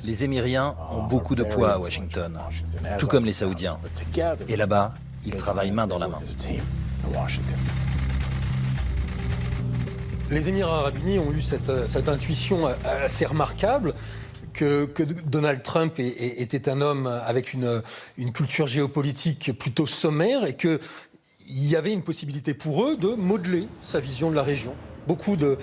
[SPEAKER 4] Les Émiriens ont beaucoup de poids à Washington, tout comme les Saoudiens. Et là-bas, ils travaillent main dans la main.
[SPEAKER 5] Les Émirats Arabes Unis ont eu cette intuition assez remarquable que Donald Trump était un homme avec une culture géopolitique plutôt sommaire et qu'il y avait une possibilité pour eux de modeler sa vision de la région. Beaucoup de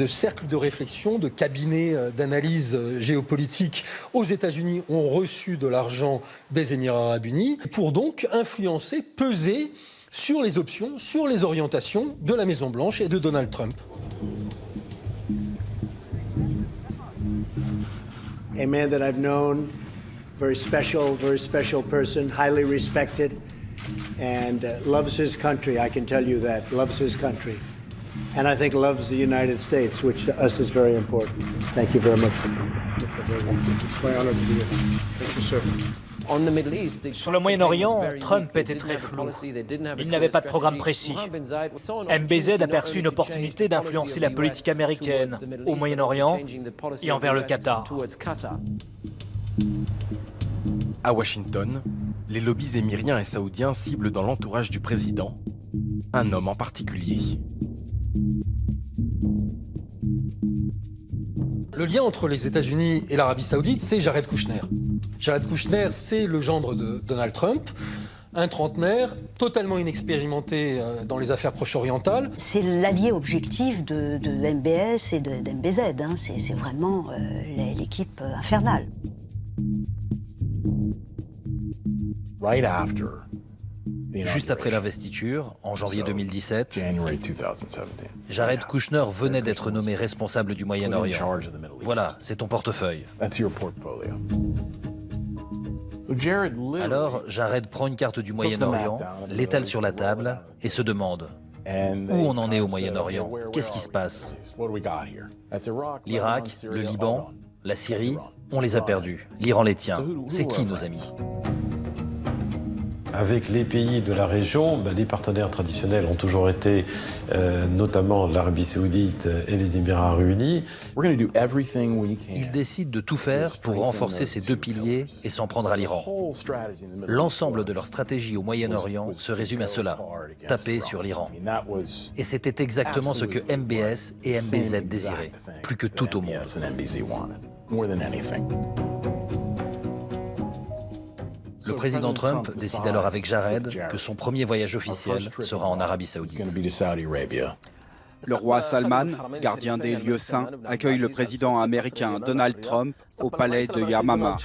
[SPEAKER 5] cercles de réflexion, de cabinets d'analyse géopolitique aux États-Unis ont reçu de l'argent des Émirats Arabes Unis pour donc influencer, peser sur les options, sur les orientations de la Maison-Blanche et de Donald Trump.
[SPEAKER 19] A man that I've known, very special person, highly respected, and loves his country. I can tell you that, loves his country. And I think loves the United States, which to us is very important. Thank you very much for coming. It's my honor to be here. Thank you, sir.
[SPEAKER 3] Sur le Moyen-Orient, Trump était très flou. Il n'avait pas de programme précis. MBZ a perçu une opportunité d'influencer la politique américaine au Moyen-Orient et envers le Qatar.
[SPEAKER 1] À Washington, les lobbies émiriens et saoudiens ciblent dans l'entourage du président un homme en particulier.
[SPEAKER 5] Le lien entre les États-Unis et l'Arabie Saoudite, c'est Jared Kushner. Jared Kushner, c'est le gendre de Donald Trump, un trentenaire totalement inexpérimenté dans les affaires proche-orientales.
[SPEAKER 2] C'est l'allié objectif de MBS et d'MBZ. Hein. C'est vraiment l'équipe infernale.
[SPEAKER 4] Juste après l'investiture, en janvier 2017, Jared Kushner venait d'être nommé responsable du Moyen-Orient. Voilà, c'est ton portefeuille. Alors, Jared prend une carte du Moyen-Orient, l'étale sur la table et se demande où on en est au Moyen-Orient. Qu'est-ce qui se passe? L'Irak, le Liban, la Syrie, on les a perdus. L'Iran les tient. C'est qui nos amis?
[SPEAKER 6] Avec les pays de la région, les partenaires traditionnels ont toujours été notamment l'Arabie Saoudite et les Émirats Arabes Unis.
[SPEAKER 4] Ils décident de tout faire pour renforcer ces deux piliers et s'en prendre à l'Iran. L'ensemble de leur stratégie au Moyen-Orient se résume à cela, taper sur l'Iran. Et c'était exactement ce que MBS et MBZ désiraient, plus que tout au monde. Le président Trump décide alors avec Jared que son premier voyage officiel sera en Arabie Saoudite.
[SPEAKER 13] Le roi Salman, gardien des lieux saints, accueille le président américain Donald Trump au palais de Yamama.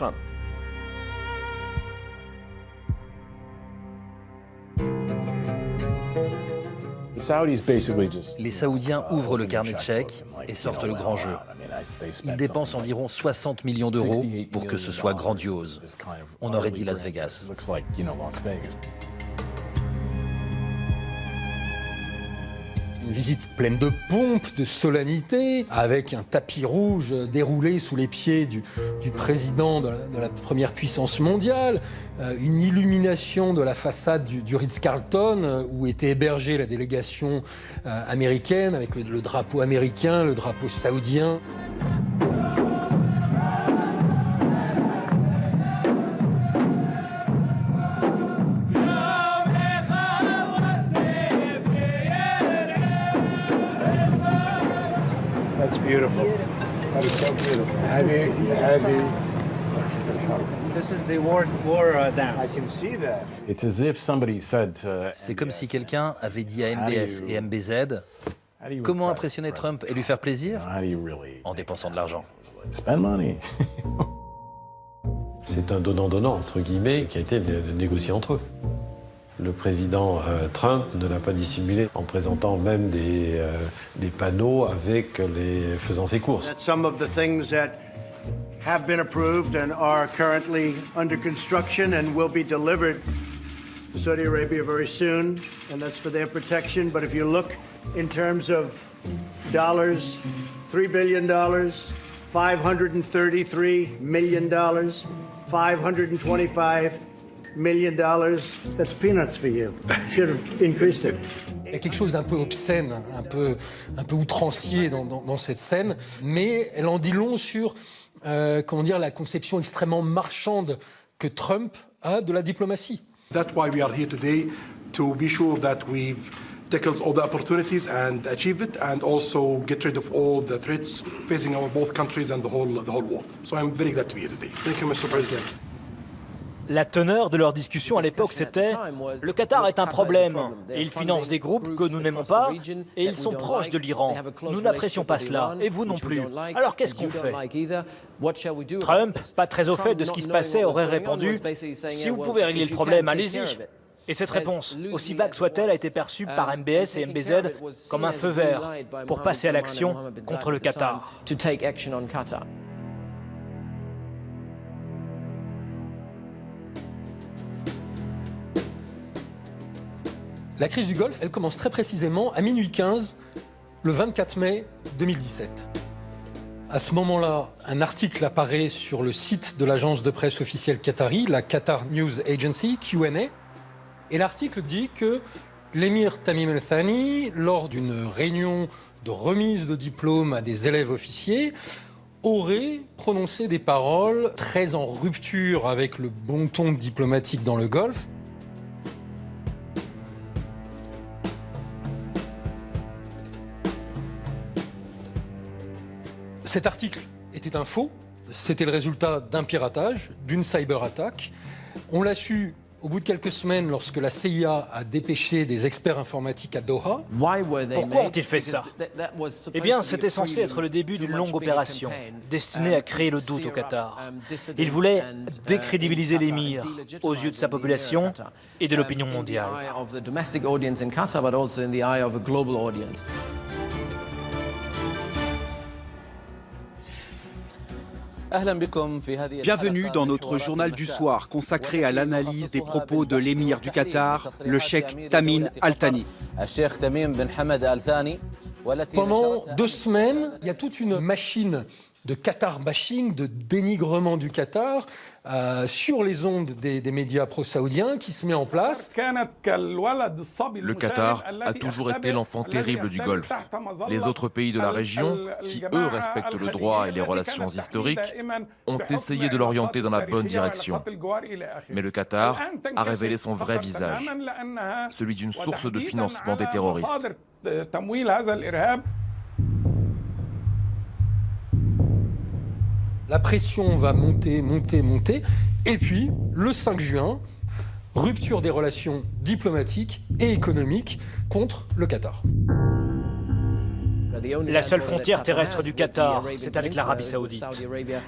[SPEAKER 4] Les Saoudiens ouvrent le carnet de chèques et sortent le grand jeu. Ils dépensent environ 60 millions d'euros pour que ce soit grandiose. On aurait dit Las Vegas.
[SPEAKER 5] Une visite pleine de pompe, de solennité, avec un tapis rouge déroulé sous les pieds du président de la première puissance mondiale, une illumination de la façade du Ritz-Carlton où était hébergée la délégation américaine avec le drapeau américain, le drapeau saoudien.
[SPEAKER 19] That's beautiful. That is so beautiful. Heavy. This is the war dance. I can see that.
[SPEAKER 4] It's as if somebody said to C'est comme si quelqu'un avait dit à MBS et MBZ comment impressionner Trump et lui faire plaisir en dépensant de l'argent.
[SPEAKER 6] Spend money. C'est un donnant-donnant, entre guillemets, qui a été négocié entre eux. Le président Trump ne l'a pas dissimulé en présentant même des panneaux avec les faisant ses courses.
[SPEAKER 19] Some of the things that have been approved and are currently under construction and will be delivered to Saudi Arabia very soon, and that's for their protection. But if you look in terms of dollars, $3 billion, $533 million, $525 million, that's peanuts for you. Should have increased it.
[SPEAKER 5] Il y a quelque chose d'un peu obscène, un peu outrancier dans cette scène, mais elle en dit long sur la conception extrêmement marchande que Trump a de la diplomatie.
[SPEAKER 17] That's why we are here today, to be sure that we've tackled all the opportunities and achieve it, and also get rid of all the threats facing our both countries and the whole world. So I'm very glad to be here today. Thank you, Mr. President.
[SPEAKER 3] La teneur de leur discussion à l'époque, c'était « Le Qatar est un problème. Il finance des groupes que nous n'aimons pas et ils sont proches de l'Iran. Nous n'apprécions pas cela, et vous non plus. Alors qu'est-ce qu'on fait ?» Trump, pas très au fait de ce qui se passait, aurait répondu « Si vous pouvez régler le problème, allez-y ». Et cette réponse, aussi vague soit-elle, a été perçue par MBS et MBZ comme un feu vert pour passer à l'action contre le Qatar.
[SPEAKER 5] La crise du Golfe, elle commence très précisément à minuit 15, le 24 mai 2017. À ce moment-là, un article apparaît sur le site de l'agence de presse officielle qatari, la Qatar News Agency, QNA, et l'article dit que l'émir Tamim Al Thani, lors d'une réunion de remise de diplôme à des élèves officiers, aurait prononcé des paroles très en rupture avec le bon ton diplomatique dans le Golfe. Cet article était un faux, c'était le résultat d'un piratage, d'une cyberattaque. On l'a su au bout de quelques semaines lorsque la CIA a dépêché des experts informatiques à Doha.
[SPEAKER 3] Pourquoi ont-ils fait ça? Eh bien, c'était censé être le début d'une longue opération destinée à créer le doute au Qatar. Ils voulaient décrédibiliser l'émir aux yeux de sa population et de l'opinion mondiale.
[SPEAKER 13] Bienvenue dans notre journal du soir consacré à l'analyse des propos de l'émir du Qatar, le cheikh Tamim Al Thani.
[SPEAKER 5] Pendant 2 semaines, il y a toute une machine de Qatar bashing, de dénigrement du Qatar sur les ondes des médias pro-saoudiens qui se met en place.
[SPEAKER 12] Le Qatar a toujours été l'enfant terrible du Golfe. Les autres pays de la région, qui eux respectent le droit et les relations historiques, ont essayé de l'orienter dans la bonne direction. Mais le Qatar a révélé son vrai visage, celui d'une source de financement des terroristes.
[SPEAKER 5] La pression va monter, et puis, le 5 juin, rupture des relations diplomatiques et économiques contre le Qatar.
[SPEAKER 3] La seule frontière terrestre du Qatar, c'est avec l'Arabie Saoudite.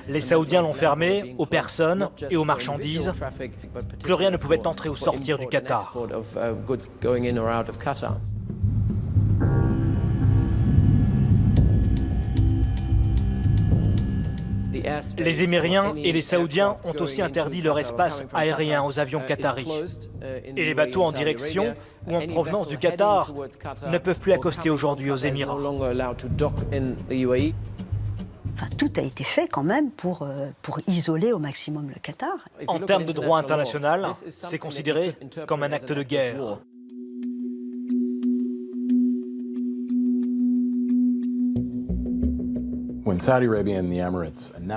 [SPEAKER 3] Les Saoudiens l'ont fermée aux personnes et aux marchandises. Plus rien ne pouvait entrer ou sortir du Qatar. Les Émiriens et les Saoudiens ont aussi interdit leur espace aérien aux avions qataris. Et les bateaux en direction ou en provenance du Qatar ne peuvent plus accoster aujourd'hui aux Émirats.
[SPEAKER 2] Enfin, tout a été fait quand même pour isoler au maximum le Qatar.
[SPEAKER 3] En termes de droit international, c'est considéré comme un acte de guerre.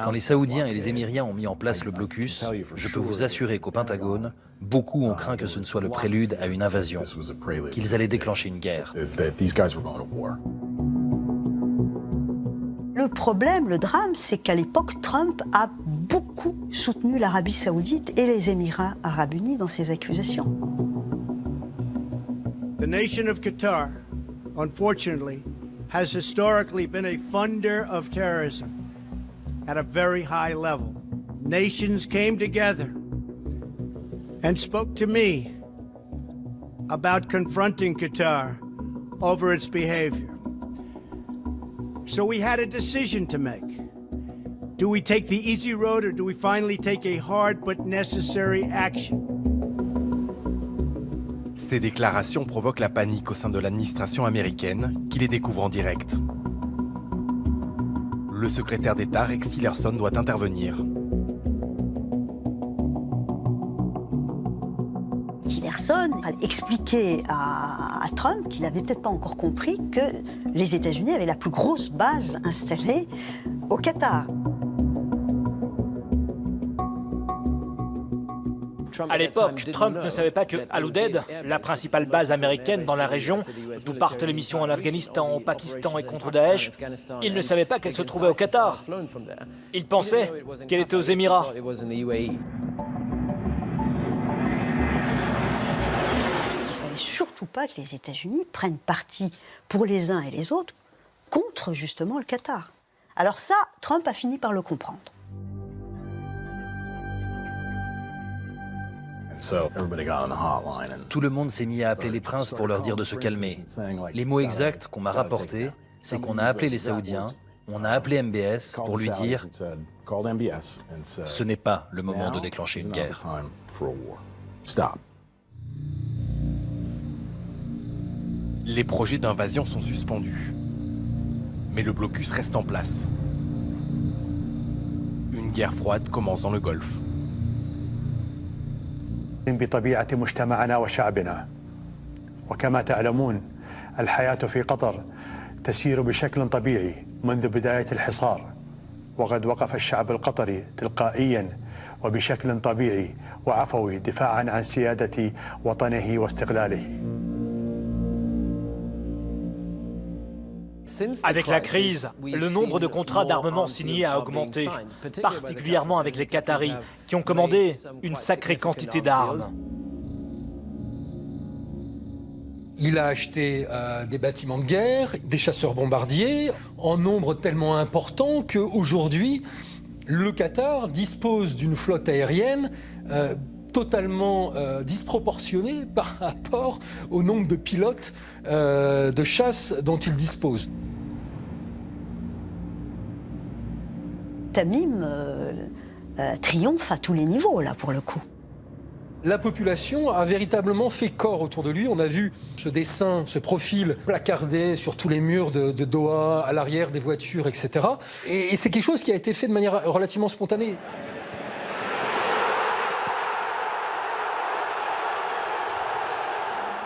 [SPEAKER 4] Quand les Saoudiens et les Émiriens ont mis en place le blocus, je peux vous assurer qu'au Pentagone, beaucoup ont craint que ce ne soit le prélude à une invasion, qu'ils allaient déclencher une guerre.
[SPEAKER 2] Le problème, le drame, c'est qu'à l'époque, Trump a beaucoup soutenu l'Arabie Saoudite et les Émirats Arabes Unis dans ses accusations.
[SPEAKER 19] The nation of Qatar, unfortunately, has historically been a funder of terrorism at a very high level.
[SPEAKER 15] nations came together and spoke to me about confronting Qatar over its behavior. So we had a decision to make. Do we take the easy road or do we finally take a hard but necessary action?
[SPEAKER 1] Ces déclarations provoquent la panique au sein de l'administration américaine, qui les découvre en direct. Le secrétaire d'État Rex Tillerson doit intervenir.
[SPEAKER 2] Tillerson a expliqué à Trump qu'il n'avait peut-être pas encore compris que les États-Unis avaient la plus grosse base installée au Qatar.
[SPEAKER 3] À l'époque, Trump ne savait pas que Al-Udeid, la principale base américaine dans la région, d'où partent les missions en Afghanistan, au Pakistan et contre Daesh, il ne savait pas qu'elle se trouvait au Qatar. Il pensait qu'elle était aux Émirats.
[SPEAKER 2] Il ne fallait surtout pas que les États-Unis prennent parti pour les uns et les autres contre justement le Qatar. Alors ça, Trump a fini par le comprendre.
[SPEAKER 4] Tout le monde s'est mis à appeler les princes pour leur dire de se calmer. Les mots exacts qu'on m'a rapportés, c'est qu'on a appelé les Saoudiens, on a appelé MBS pour lui dire « Ce n'est pas le moment de déclencher une guerre ».
[SPEAKER 1] Les projets d'invasion sont suspendus. Mais le blocus reste en place. Une guerre froide commence dans le Golfe.
[SPEAKER 9] بطبيعة مجتمعنا وشعبنا وكما تعلمون الحياة في قطر تسير بشكل طبيعي منذ بداية الحصار وقد وقف الشعب القطري تلقائيا وبشكل طبيعي وعفوي دفاعا عن سيادة وطنه واستقلاله.
[SPEAKER 3] Avec la crise, le nombre de contrats d'armement signés a augmenté, particulièrement avec les Qataris, qui ont commandé une sacrée quantité d'armes.
[SPEAKER 5] Il a acheté des bâtiments de guerre, des chasseurs-bombardiers, en nombre tellement important qu'aujourd'hui, le Qatar dispose d'une flotte aérienne totalement disproportionnée par rapport au nombre de pilotes de chasse dont il dispose.
[SPEAKER 2] Tamim triomphe à tous les niveaux, là, pour le coup.
[SPEAKER 5] La population a véritablement fait corps autour de lui. On a vu ce dessin, ce profil placardé sur tous les murs de Doha, à l'arrière des voitures, etc. Et c'est quelque chose qui a été fait de manière relativement spontanée.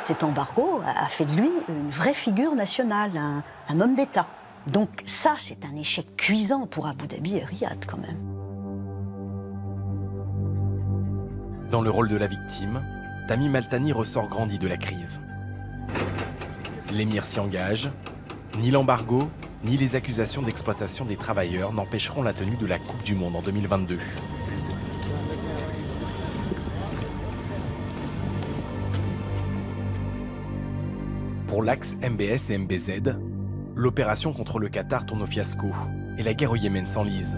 [SPEAKER 2] Cet embargo a fait de lui une vraie figure nationale, un homme d'État. Donc ça, c'est un échec cuisant pour Abu Dhabi et Riyad, quand même.
[SPEAKER 1] Dans le rôle de la victime, Tamim Al-Thani ressort grandi de la crise. L'émir s'y engage. Ni l'embargo, ni les accusations d'exploitation des travailleurs n'empêcheront la tenue de la Coupe du Monde en 2022. Pour l'axe MBS et MBZ, l'opération contre le Qatar tourne au fiasco et la guerre au Yémen s'enlise.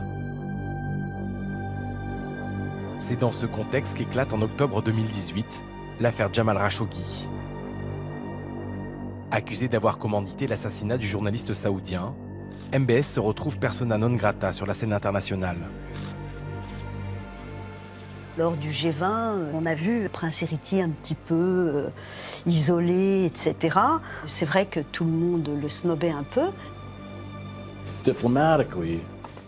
[SPEAKER 1] C'est dans ce contexte qu'éclate en octobre 2018 l'affaire Jamal Khashoggi. Accusé d'avoir commandité l'assassinat du journaliste saoudien, MBS se retrouve persona non grata sur la scène internationale.
[SPEAKER 2] Lors du G20, on a vu le prince héritier un petit peu isolé, etc. C'est vrai que tout le monde le snobait un peu.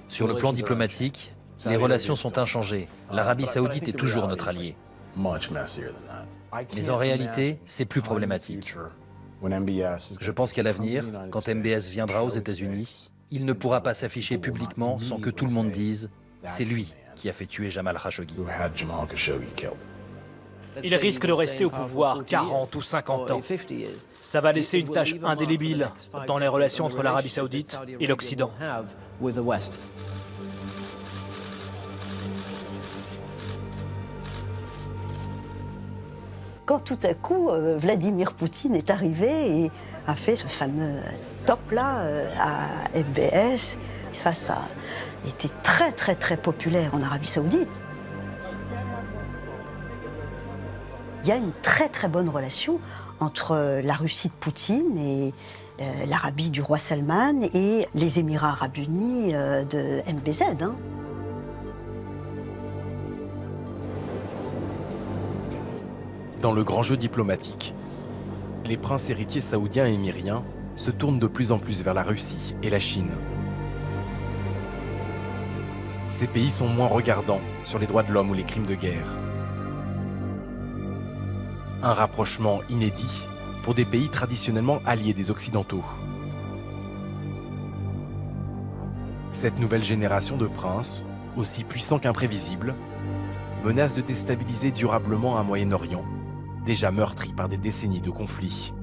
[SPEAKER 4] Sur le plan diplomatique, les relations sont inchangées. L'Arabie saoudite est toujours notre allié. Mais en réalité, c'est plus problématique. Je pense qu'à l'avenir, quand MBS viendra aux États-Unis, il ne pourra pas s'afficher publiquement sans que tout le monde dise « c'est lui qui a fait tuer Jamal Khashoggi ».
[SPEAKER 3] Il risque de rester au pouvoir 40 ou 50 ans. Ça va laisser une tache indélébile dans les relations entre l'Arabie saoudite et l'Occident.
[SPEAKER 2] quand tout à coup, Vladimir Poutine est arrivé et a fait ce fameux top-là à MBS. Ça était très, très, très populaire en Arabie Saoudite. Il y a une très, très bonne relation entre la Russie de Poutine et l'Arabie du roi Salman et les Émirats arabes unis de MBZ. Hein.
[SPEAKER 1] Dans le grand jeu diplomatique, les princes héritiers saoudiens et émiriens se tournent de plus en plus vers la Russie et la Chine. Ces pays sont moins regardants sur les droits de l'homme ou les crimes de guerre. Un rapprochement inédit pour des pays traditionnellement alliés des Occidentaux. Cette nouvelle génération de princes, aussi puissants qu'imprévisibles, menace de déstabiliser durablement un Moyen-Orient, déjà meurtri par des décennies de conflits.